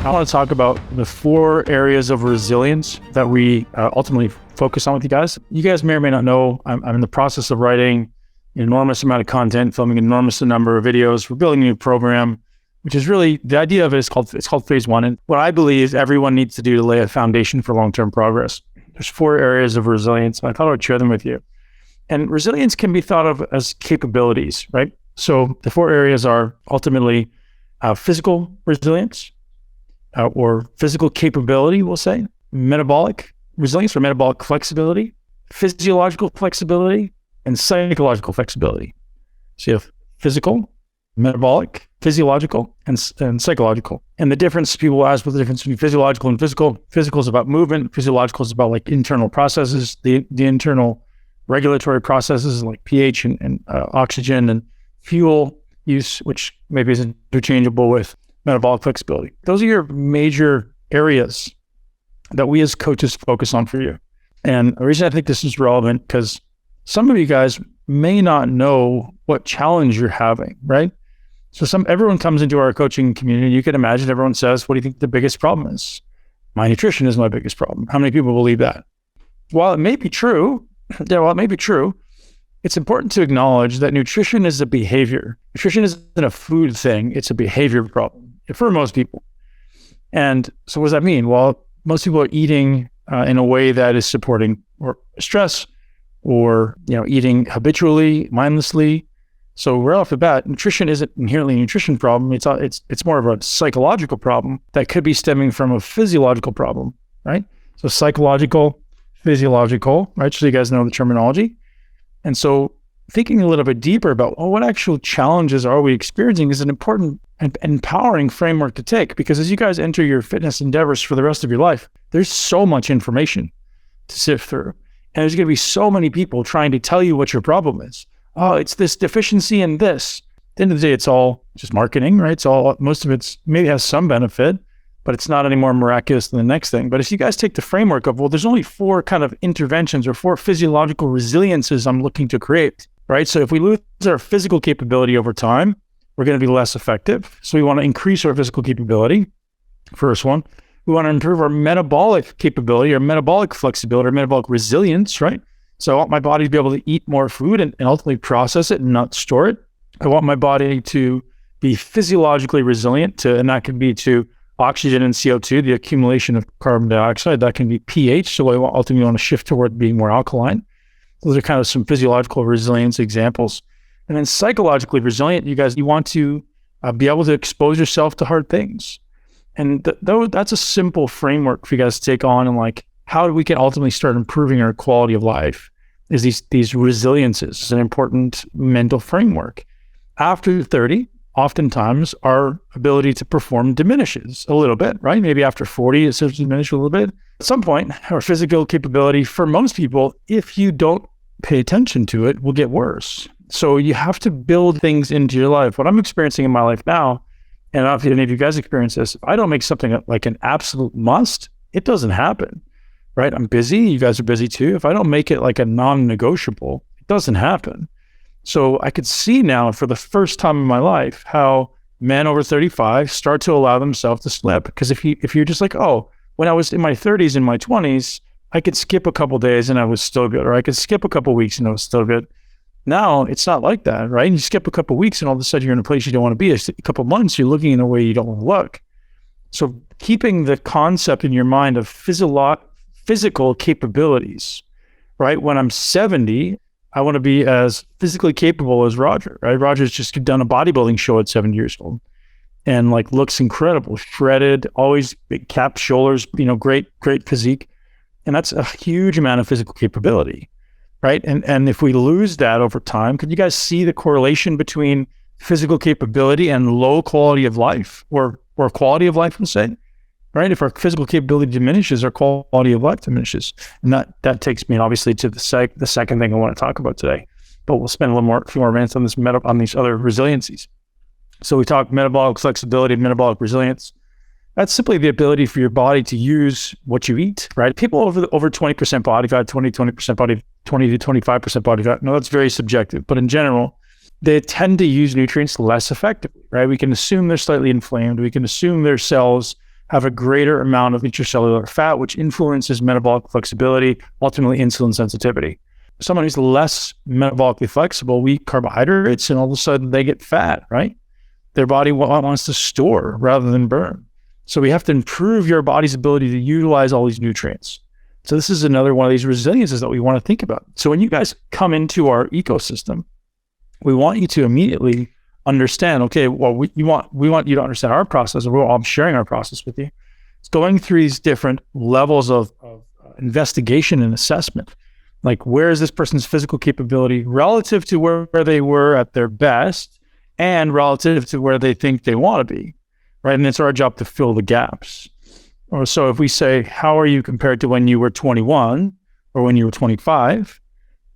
I want to talk about the 4 areas of resilience that we ultimately focus on with you guys. You guys may or may not know, I'm in the process of writing an enormous amount of content, filming an enormous number of videos. We're building a new program, which is really, the idea of it is called phase 1. And what I believe everyone needs to do to lay a foundation for long-term progress. There's 4 areas of resilience, and I thought I would share them with you. And resilience can be thought of as capabilities, right? So the 4 areas are ultimately physical resilience, or physical capability, we'll say, metabolic resilience or metabolic flexibility, physiological flexibility, and psychological flexibility. So you have physical, metabolic, physiological, and psychological. And the difference, people ask what the difference between physiological and physical. Physical is about movement. Physiological is about like internal processes, the internal regulatory processes like pH and oxygen and fuel use, which maybe is interchangeable with metabolic flexibility. Those are your major areas that we as coaches focus on for you. And the reason I think this is relevant, because some of you guys may not know what challenge you're having, right? So everyone comes into our coaching community, and you can imagine everyone says, what do you think the biggest problem is? My nutrition is my biggest problem. How many people believe that? While it may be true, it's important to acknowledge that nutrition is a behavior. Nutrition isn't a food thing, it's a behavior problem for most people. And so what does that mean? Well, most people are eating in a way that is supporting or stress, or eating habitually, mindlessly. So right off the bat, nutrition isn't inherently a nutrition problem. It's more of a psychological problem that could be stemming from a physiological problem, right? So psychological, physiological, right? So you guys know the terminology. And so thinking a little bit deeper about, what actual challenges are we experiencing is an important and empowering framework to take, because as you guys enter your fitness endeavors for the rest of your life, there's so much information to sift through. And there's going to be so many people trying to tell you what your problem is. Oh, it's this deficiency in this. At the end of the day, it's all just marketing, right? Most of it's maybe has some benefit, but it's not any more miraculous than the next thing. But if you guys take the framework of, there's only 4 kind of interventions or 4 physiological resiliences I'm looking to create, right? So if we lose our physical capability over time, we're going to be less effective. So we want to increase our physical capability. First one. We want to improve our metabolic capability, or metabolic flexibility, or metabolic resilience, right? So I want my body to be able to eat more food and ultimately process it and not store it. I want my body to be physiologically resilient and that can be to oxygen and CO2, the accumulation of carbon dioxide. That can be pH. So I ultimately want to shift toward being more alkaline. Those are kind of some physiological resilience examples. And then psychologically resilient, you want to be able to expose yourself to hard things. And that's a simple framework for you guys to take on, and like how we can ultimately start improving our quality of life is these resiliences. It's an important mental framework. After 30, oftentimes our ability to perform diminishes a little bit, right? Maybe after 40, it starts to diminish a little bit. At some point, our physical capability for most people, if you don't pay attention to it, will get worse. So you have to build things into your life. What I'm experiencing in my life now, and I don't know if any of you guys experience this, if I don't make something like an absolute must, it doesn't happen, right? I'm busy. You guys are busy too. If I don't make it like a non-negotiable, it doesn't happen. So I could see now for the first time in my life how men over 35 start to allow themselves to slip. Because if you're just like, when I was in my 30s and my 20s, I could skip a couple days and I was still good, or I could skip a couple weeks and I was still good. Now it's not like that, right? You skip a couple weeks and all of a sudden you're in a place you don't want to be. A couple months, you're looking in a way you don't want to look. So keeping the concept in your mind of physical capabilities, right? When I'm 70, I want to be as physically capable as Roger, right? Roger's just done a bodybuilding show at 70 years old and like looks incredible, shredded, always big capped shoulders, great physique. And that's a huge amount of physical capability. Right. And if we lose that over time, could you guys see the correlation between physical capability and low quality of life, or quality of life, I'm saying, right? If our physical capability diminishes, our quality of life diminishes. And that takes me obviously to the second thing I want to talk about today, but we'll spend a few more minutes on this on these other resiliencies. So we talk metabolic flexibility and metabolic resilience. That's simply the ability for your body to use what you eat, right? People over 20% body fat, 20% body, 20 to 25% body fat. No, that's very subjective, but in general, they tend to use nutrients less effectively, right? We can assume they're slightly inflamed. We can assume their cells have a greater amount of intracellular fat, which influences metabolic flexibility, ultimately insulin sensitivity. Someone who's less metabolically flexible, we eat carbohydrates and all of a sudden they get fat, right? Their body wants to store rather than burn. So we have to improve your body's ability to utilize all these nutrients. So this is another one of these resiliences that we want to think about. So when you guys come into our ecosystem, we want you to immediately understand, okay, well, we want you to understand our process, and I'm sharing our process with you. It's going through these different levels of investigation and assessment. Like, where is this person's physical capability relative to where they were at their best and relative to where they think they want to be, right? And it's our job to fill the gaps. Or so if we say, how are you compared to when you were 21 or when you were 25?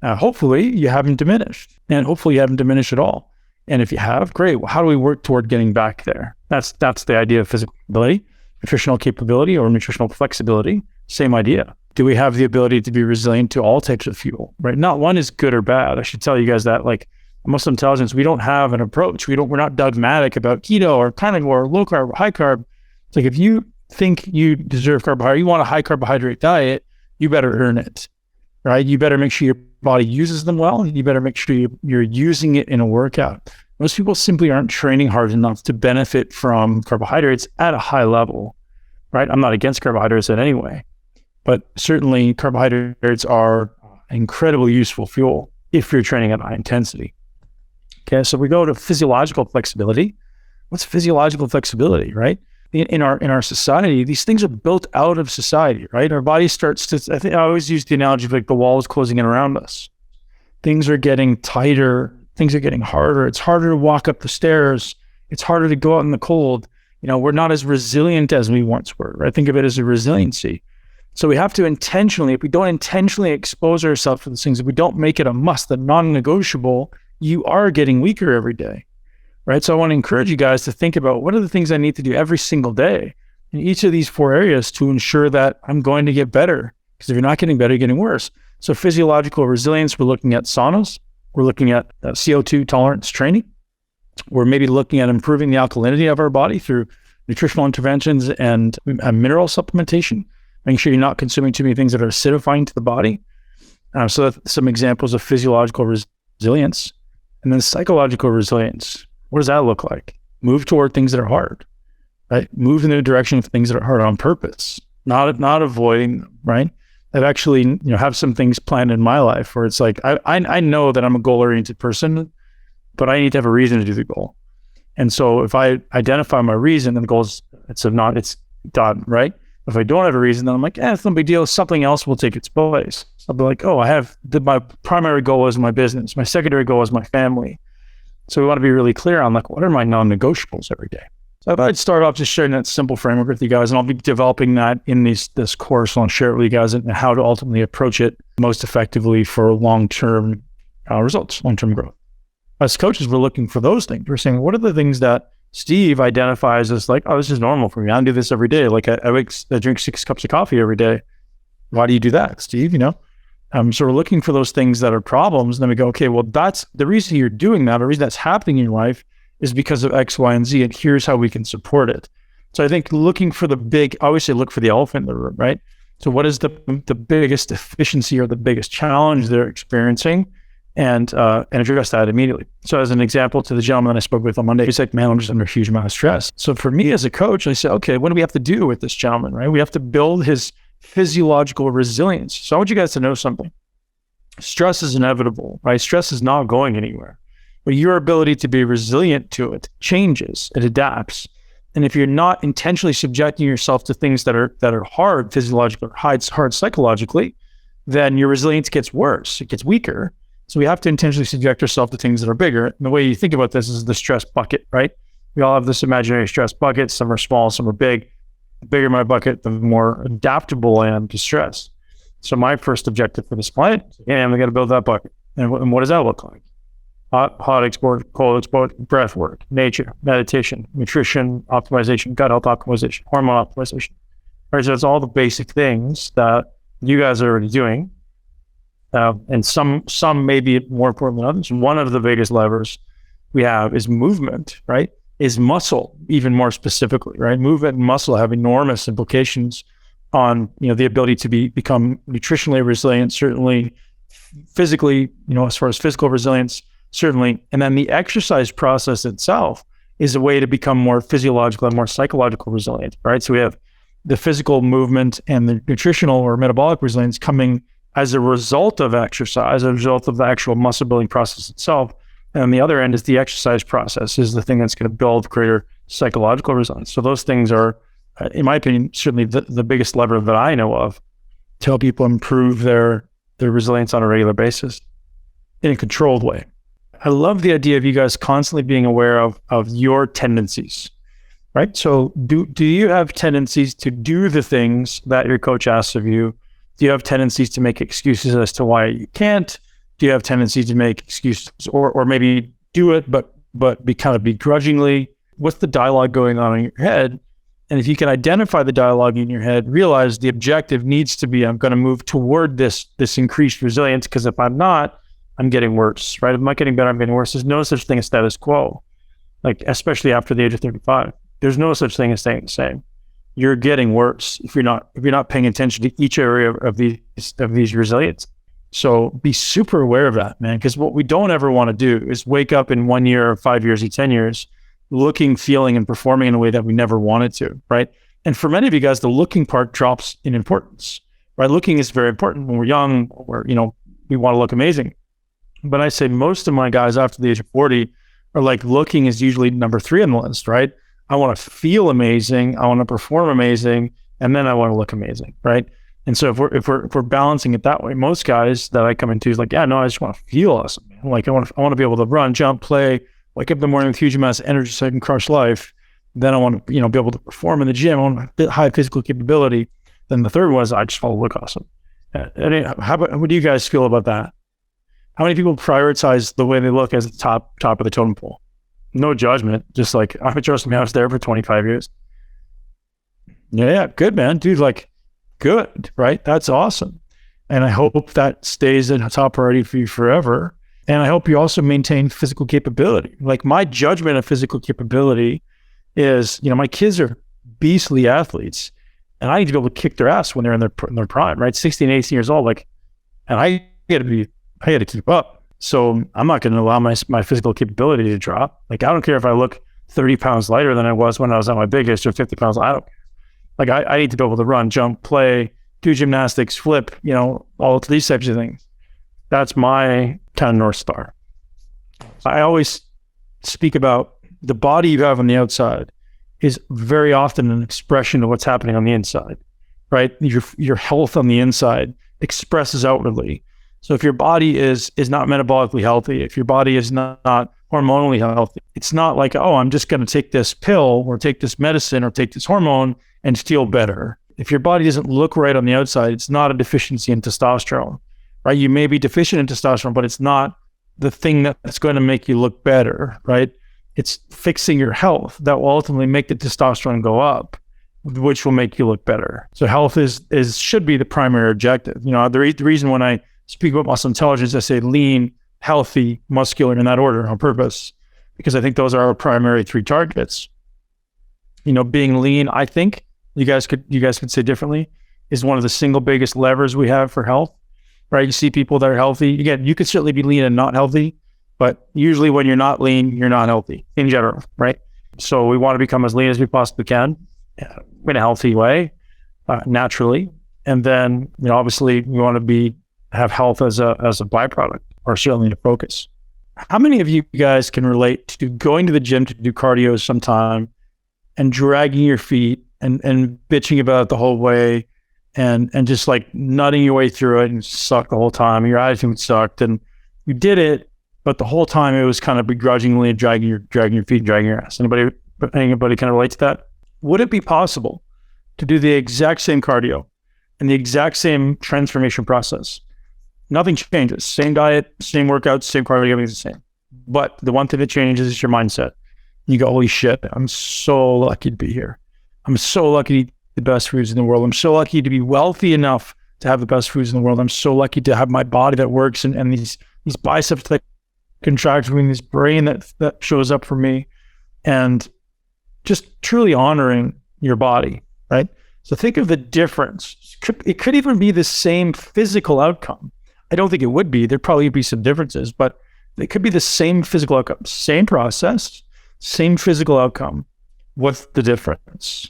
Hopefully you haven't diminished, and hopefully you haven't diminished at all. And if you have, great. Well, how do we work toward getting back there? That's the idea of physical ability, nutritional capability, or nutritional flexibility. Same idea. Do we have the ability to be resilient to all types of fuel, right? Not one is good or bad. I should tell you guys that, like, Muscle intelligence, we don't have an approach. We're not dogmatic about keto or carnivore or low carb or high carb. It's like, if you think you deserve carbohydrate, you want a high carbohydrate diet, you better earn it, right? You better make sure your body uses them well. You better make sure you're using it in a workout. Most people simply aren't training hard enough to benefit from carbohydrates at a high level, right? I'm not against carbohydrates in any way, but certainly carbohydrates are incredibly useful fuel if you're training at high intensity. Okay, so we go to physiological flexibility. What's physiological flexibility, right? In our society, these things are built out of society, right? Our body starts to, I always use the analogy of like the wall is closing in around us. Things are getting tighter. Things are getting harder. It's harder to walk up the stairs. It's harder to go out in the cold. We're not as resilient as we once were, right? Think of it as a resiliency. So we have to intentionally, if we don't intentionally expose ourselves to these things, if we don't make it a must, the non-negotiable, you are getting weaker every day, right? So I want to encourage you guys to think about, what are the things I need to do every single day in each of these 4 areas to ensure that I'm going to get better? Because if you're not getting better, you're getting worse. So physiological resilience, we're looking at saunas. We're looking at CO2 tolerance training. We're maybe looking at improving the alkalinity of our body through nutritional interventions and mineral supplementation, making sure you're not consuming too many things that are acidifying to the body. So that's some examples of physiological resilience. And then psychological resilience. What does that look like? Move toward things that are hard, right? Move in the direction of things that are hard on purpose, not avoiding them, right? I've actually, have some things planned in my life where it's like, I know that I'm a goal-oriented person, but I need to have a reason to do the goal. And so if I identify my reason, then the goal is, it's done, right? If I don't have a reason, then I'm like, it's no big deal. Something else will take its place. I'll be like, my primary goal is my business. My secondary goal is my family. So we want to be really clear on, like, what are my non-negotiables every day? So I'd start off just sharing that simple framework with you guys, and I'll be developing that in this course. I'll share it with you guys and how to ultimately approach it most effectively for long-term results, long-term growth. As coaches, we're looking for those things. We're saying, what are the things that Steve identifies as like, this is normal for me. I do this every day. Like I drink 6 cups of coffee every day. Why do you do that, Steve? So we're looking for those things that are problems. And then we go, okay, well, that's the reason you're doing that. The reason that's happening in your life is because of X, Y, and Z. And here's how we can support it. So I think looking for I always say, look for the elephant in the room, right? So what is the biggest deficiency or the biggest challenge they're experiencing? And address that immediately. So as an example, to the gentleman I spoke with on Monday, he's like, man, I'm just under a huge amount of stress. So for me as a coach, I said, okay, what do we have to do with this gentleman, right? We have to build his physiological resilience. So I want you guys to know something. Stress is inevitable, right? Stress is not going anywhere. But your ability to be resilient to it changes, it adapts. And if you're not intentionally subjecting yourself to things that are hard physiologically or hard psychologically, then your resilience gets worse, it gets weaker. So we have to intentionally subject ourselves to things that are bigger. And the way you think about this is the stress bucket, right? We all have this imaginary stress bucket. Some are small, some are big. The bigger my bucket, the more adaptable I am to stress. So my first objective for this client is, I'm going to build that bucket. And what does that look like? Hot exposure, cold exposure, breath work, nature, meditation, nutrition optimization, gut health optimization, hormone optimization. All right, so it's all the basic things that you guys are already doing. And some may be more important than others. One of the biggest levers we have is movement, right? is muscle, even more specifically, right? Movement and muscle have enormous implications on, the ability to become nutritionally resilient, certainly physically, as far as physical resilience, certainly. And then the exercise process itself is a way to become more physiological and more psychological resilient, right? So we have the physical movement and the nutritional or metabolic resilience coming as a result of exercise, as a result of the actual muscle building process itself. And on the other end is the exercise process is the thing that's going to build greater psychological resilience. So those things are, in my opinion, certainly the biggest lever that I know of to help people improve their resilience on a regular basis in a controlled way. I love the idea of you guys constantly being aware of your tendencies, right? So do you have tendencies to do the things that your coach asks of you? Do you have tendencies to make excuses as to why you can't? Do you have tendencies to make excuses or maybe do it, but be kind of begrudgingly? What's the dialogue going on in your head? And if you can identify the dialogue in your head, realize the objective needs to be, I'm going to move toward this increased resilience, because if I'm not, I'm getting worse, right? If I'm not getting better, I'm getting worse. There's no such thing as status quo, like especially after the age of 35. There's no such thing as staying the same. You're getting worse if you're not paying attention to each area of these resilience. So be super aware of that, man, because what we don't ever want to do is wake up in 1 year or 5 years or 10 years looking, feeling, and performing in a way that we never wanted to, right? And for many of you guys, the looking part drops in importance, right? Looking is very important when we're young, or, we want to look amazing. But I say most of my guys after the age of 40 are like, looking is usually number 3 on the list, right? I want to feel amazing, I want to perform amazing, and then I want to look amazing, right? And so if we're balancing it that way, most guys that I come into is like, yeah, no, I just want to feel awesome, man. Like I want to be able to run, jump, play, wake up in the morning with huge amounts of energy so I can crush life. Then I want to, be able to perform in the gym. I want high physical capability. Then the third one is I just want to look awesome. What do you guys feel about that? How many people prioritize the way they look as the top of the totem pole? No judgment, just like, I trust me, I was there for 25 years. Yeah, good, man. Dude, like, good, right? That's awesome. And I hope that stays a top priority for you forever. And I hope you also maintain physical capability. Like, my judgment of physical capability is, my kids are beastly athletes, and I need to be able to kick their ass when they're in their prime, right? 16, 18 years old, and I got to keep up. So I'm not going to allow my physical capability to drop. Like, I don't care if I look 30 pounds lighter than I was when I was at my biggest, or 50 pounds. I don't care. Like, I need to be able to run, jump, play, do gymnastics, flip, all these types of things. That's my kind of North Star. I always speak about the body you have on the outside is very often an expression of what's happening on the inside, right? Your health on the inside expresses outwardly. So if your body is not metabolically healthy, if your body is not hormonally healthy, it's not like, oh, I'm just going to take this pill or take this medicine or take this hormone and feel better. If your body doesn't look right on the outside, it's not a deficiency in testosterone, right? You may be deficient in testosterone, but it's not the thing that's going to make you look better, right? It's fixing your health that will ultimately make the testosterone go up, which will make you look better. So health should be the primary objective. The reason when I speak about muscle intelligence, I say lean, healthy, muscular in that order on purpose, because I think those are our primary 3 targets. Being lean, I think you guys could say differently, is one of the single biggest levers we have for health, right? You see people that are healthy. Again, you could certainly be lean and not healthy, but usually when you're not lean, you're not healthy in general, right? So we want to become as lean as we possibly can in a healthy way, naturally. And then, obviously we want to have health as a byproduct, or certainly a focus. How many of you guys can relate to going to the gym to do cardio sometime and dragging your feet and bitching about it the whole way and just like nutting your way through it and sucked the whole time, and your attitude sucked, and you did it, but the whole time it was kind of begrudgingly dragging your feet, dragging your ass? Anybody can relate to that? Would it be possible to do the exact same cardio and the exact same transformation process? Nothing changes. Same diet, same workouts, same cardio, everything's the same. But the one thing that changes is your mindset. You go, holy shit, I'm so lucky to be here. I'm so lucky to eat the best foods in the world. I'm so lucky to be wealthy enough to have the best foods in the world. I'm so lucky to have my body that works and these biceps that contract for me, this brain that shows up for me. and just truly honoring your body, right? So think of the difference. It could even be the same physical outcome. I don't think it would be. There'd probably be some differences, but it could be the same physical outcome, same process, same physical outcome. What's the difference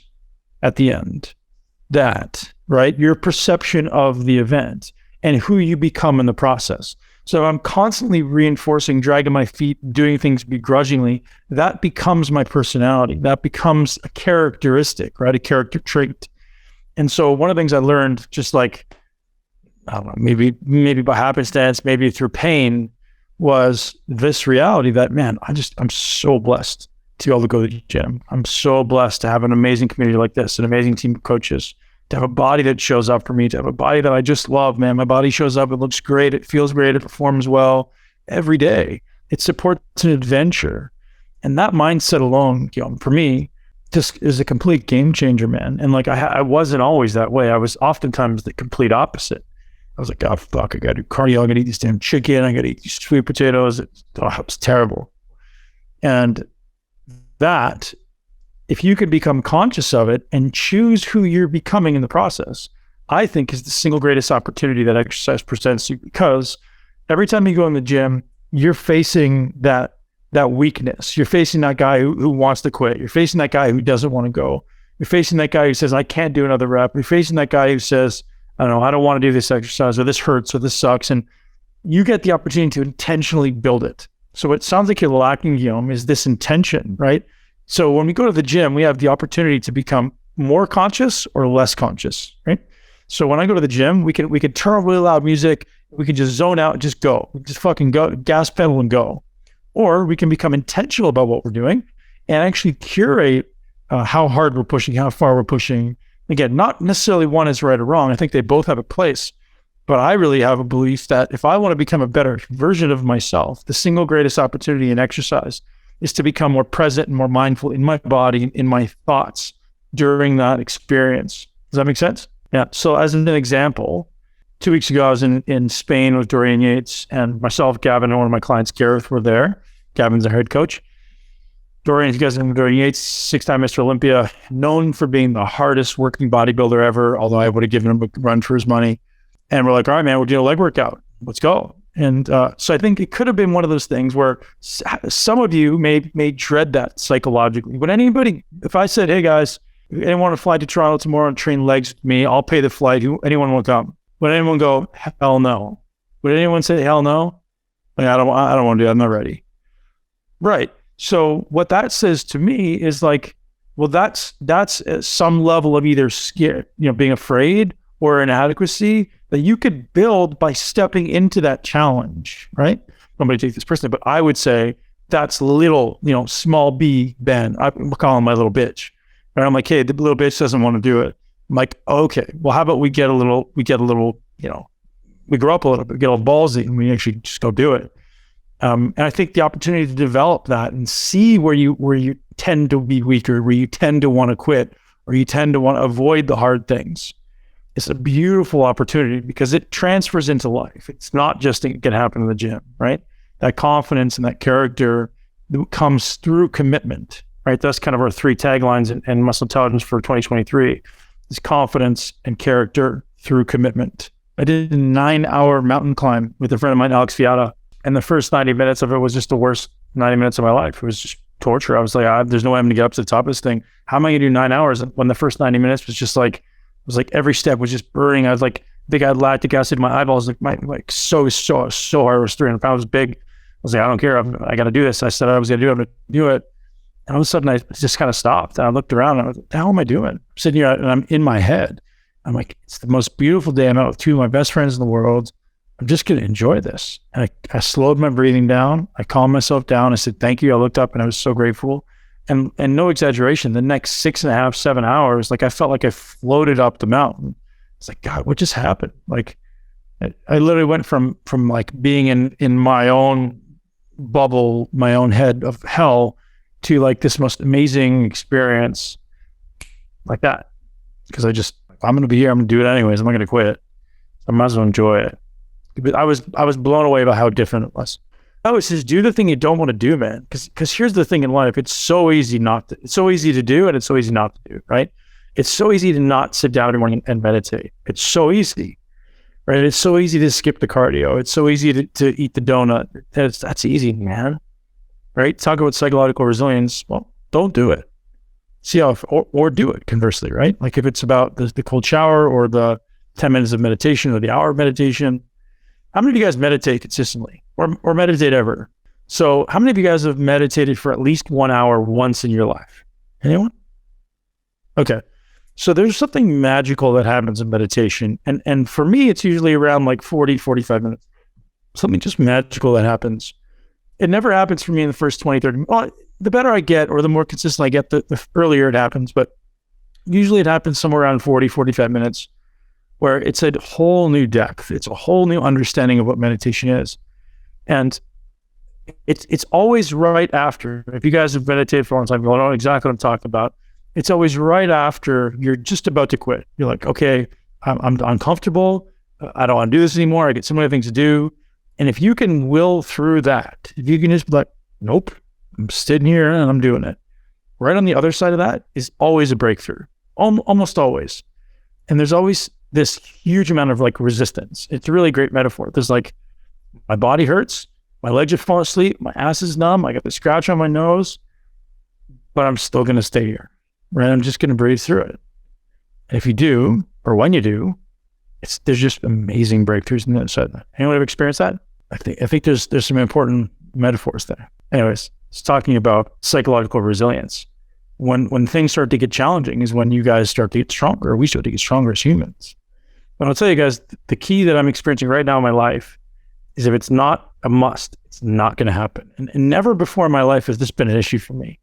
at the end? That, right? Your perception of the event and who you become in the process. So I'm constantly reinforcing, dragging my feet, doing things begrudgingly. That becomes my personality. That becomes a characteristic, right? A character trait. And so one of the things I learned, just like, I don't know, maybe by happenstance, maybe through pain, was this reality that, man, I'm so blessed to be able to go to the gym. I'm so blessed to have an amazing community like this, an amazing team of coaches, to have a body that shows up for me, to have a body that I just love, man. My body shows up, it looks great, it feels great, it performs well every day. It supports an adventure. And that mindset alone, for me, just is a complete game changer, man. And like, I wasn't always that way. I was oftentimes the complete opposite. I was like, oh, fuck, I got to do cardio. I got to eat this damn chicken. I got to eat these sweet potatoes. It was terrible. And that, if you could become conscious of it and choose who you're becoming in the process, I think is the single greatest opportunity that exercise presents you, because every time you go in the gym, you're facing that weakness. You're facing that guy who wants to quit. You're facing that guy who doesn't want to go. You're facing that guy who says, I can't do another rep. You're facing that guy who says, I don't want to do this exercise, or this hurts, or this sucks. And you get the opportunity to intentionally build it. So what sounds like you're lacking, Guillaume, is this intention, right? So when we go to the gym, we have the opportunity to become more conscious or less conscious, right? So when I go to the gym, we can turn on really loud music. We can just zone out and just go. We just fucking go, gas pedal and go. Or we can become intentional about what we're doing and actually curate how hard we're pushing, how far we're pushing. Again, not necessarily one is right or wrong. I think they both have a place. But I really have a belief that if I want to become a better version of myself, the single greatest opportunity in exercise is to become more present and more mindful in my body, in my thoughts during that experience. Does that make sense? Yeah. So as an example, 2 weeks ago, I was in Spain with Dorian Yates, and myself, Gavin, and one of my clients, Gareth, were there. Gavin's our head coach. Dorian, you guys know Dorian Yates, 6-time Mr. Olympia, known for being the hardest working bodybuilder ever, although I would have given him a run for his money. And we're like, all right, man, we'll do a leg workout. Let's go. And so I think it could have been one of those things where some of you may dread that psychologically. But anybody, if I said, hey guys, anyone want to fly to Toronto tomorrow and train legs with me, I'll pay the flight. Anyone will come? Would anyone go, hell no? Would anyone say, hell no? Like, I don't want to do it. I'm not ready. Right. So what that says to me is like, well, that's some level of either scared, being afraid or inadequacy that you could build by stepping into that challenge, right? Nobody take this personally, but I would say that's little, small b Ben. I'm calling my little bitch. Right? I'm like, hey, the little bitch doesn't want to do it. I'm like, okay, well, how about we get a little, we grow up a little bit, get a little ballsy, and we actually just go do it. And I think the opportunity to develop that and see where you tend to be weaker, where you tend to want to quit, or you tend to want to avoid the hard things. It's a beautiful opportunity because it transfers into life. It's not just it can happen in the gym, right? That confidence and that character comes through commitment, right? That's kind of our 3 taglines in Muscle Intelligence for 2023. Is confidence and character through commitment. I did a 9-hour mountain climb with a friend of mine, Alex Fiata, and the first 90 minutes of it was just the worst 90 minutes of my life. It was just torture. I was like, there's no way I'm going to get up to the top of this thing. How am I going to do 9 hours? And when the first 90 minutes was just like, it was like every step was just burning. I was like, I think I had lactic acid in my eyeballs, like so hard. It was 300 pounds big. I was like, I don't care. I got to do this. I said I was going to do it. I'm going to do it. And all of a sudden, I just kind of stopped. And I looked around and I was like, what the hell am I doing? I'm sitting here and I'm in my head. I'm like, it's the most beautiful day. I'm out with 2 of my best friends in the world. I'm just going to enjoy this. And I slowed my breathing down. I calmed myself down. I said, thank you. I looked up and I was so grateful. And no exaggeration, the next 6.5, 7 hours, like I felt like I floated up the mountain. It's like, God, what just happened? Like I literally went from like being in my own bubble, my own head of hell, to like this most amazing experience like that. Because I'm going to be here. I'm going to do it anyways. I'm not going to quit. I might as well enjoy it. But I was blown away by how different it was. it's just do the thing you don't want to do, man. Because here's the thing in life. It's so easy it's so easy to do, and it's so easy not to do, right? It's so easy to not sit down in the morning and meditate. It's so easy, right? It's so easy to skip the cardio. It's so easy to eat the donut. That's easy, man, right? Talk about psychological resilience. Well, don't do it. See how, or do it conversely, right? Like if it's about the cold shower or the 10 minutes of meditation or the hour of meditation. How many of you guys meditate consistently or meditate ever? So how many of you guys have meditated for at least 1 hour once in your life? Anyone? Okay. So there's something magical that happens in meditation. And for me, it's usually around like 40, 45 minutes. Something just magical that happens. It never happens for me in the first 20, 30 minutes. Well, the better I get or the more consistent I get, the earlier it happens. But usually it happens somewhere around 40, 45 minutes where it's a whole new depth. It's a whole new understanding of what meditation is. And it's always right after, if you guys have meditated for a long time, you know exactly what I'm talking about. It's always right after you're just about to quit. You're like, okay, I'm uncomfortable. I don't want to do this anymore. I get so many things to do. And if you can will through that, if you can just be like, nope, I'm sitting here and I'm doing it. Right on the other side of that is always a breakthrough, almost always. And there's always this huge amount of like resistance. It's a really great metaphor. There's like, my body hurts, my legs are falling asleep, my ass is numb, I got the scratch on my nose, but I'm still going to stay here, right? I'm just going to breathe through it. And if you do, or when you do, there's just amazing breakthroughs in the other side. Anyone ever experienced that? I think there's some important metaphors there. Anyways, it's talking about psychological resilience. When things start to get challenging is when you guys start to get stronger. We start to get stronger as humans. But I'll tell you guys, the key that I'm experiencing right now in my life is if it's not a must, it's not going to happen. And never before in my life has this been an issue for me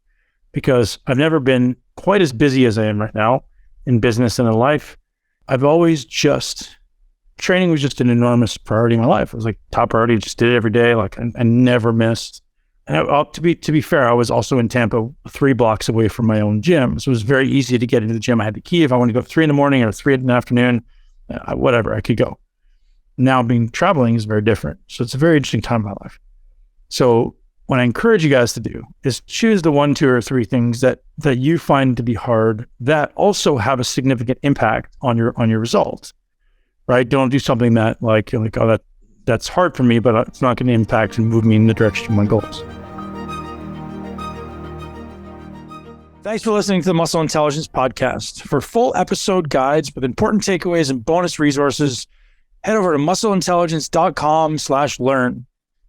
because I've never been quite as busy as I am right now in business and in life. I've always training was just an enormous priority in my life. It was like top priority, just did it every day. Like I never missed. And to be fair, I was also in Tampa 3 blocks away from my own gym. So it was very easy to get into the gym. I had the key. If I wanted to go 3 in the morning or 3 in the afternoon, whatever, I could go. Now traveling is very different. So it's a very interesting time in my life. So what I encourage you guys to do is choose the 1, 2, or 3 things that you find to be hard that also have a significant impact on your results, right? Don't do something that like, oh, that's hard for me, but it's not going to impact and move me in the direction of my goals. Thanks for listening to the Muscle Intelligence Podcast. For full episode guides with important takeaways and bonus resources, head over to muscleintelligence.com/learn.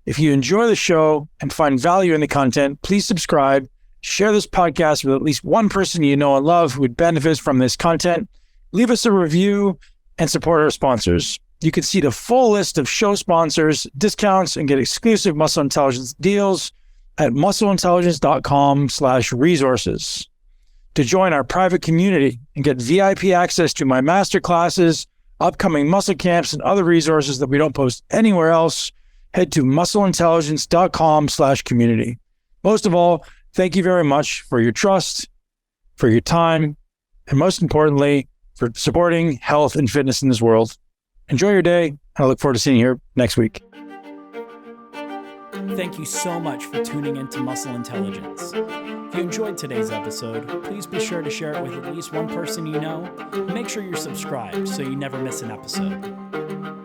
If you enjoy the show and find value in the content, please subscribe, share this podcast with at least one person you know and love who would benefit from this content, leave us a review, and support our sponsors. You can see the full list of show sponsors, discounts, and get exclusive Muscle Intelligence deals at muscleintelligence.com/resources. To join our private community and get VIP access to my masterclasses, upcoming muscle camps, and other resources that we don't post anywhere else, head to muscleintelligence.com/community. Most of all, thank you very much for your trust, for your time, and most importantly, for supporting health and fitness in this world. Enjoy your day, and I look forward to seeing you here next week. Thank you so much for tuning into Muscle Intelligence. If you enjoyed today's episode, please be sure to share it with at least one person you know. Make sure you're subscribed so you never miss an episode.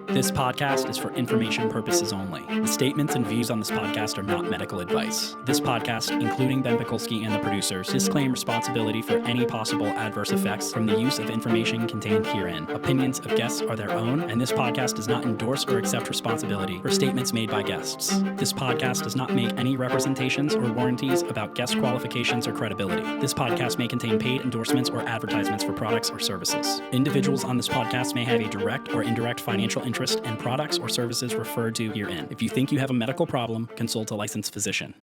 This podcast is for information purposes only. The statements and views on this podcast are not medical advice. This podcast, including Ben Pakulski and the producers, disclaim responsibility for any possible adverse effects from the use of information contained herein. Opinions of guests are their own, and this podcast does not endorse or accept responsibility for statements made by guests. This podcast does not make any representations or warranties about guest qualifications or credibility. This podcast may contain paid endorsements or advertisements for products or services. Individuals on this podcast may have a direct or indirect financial interest in products or services referred to herein. If you think you have a medical problem, consult a licensed physician.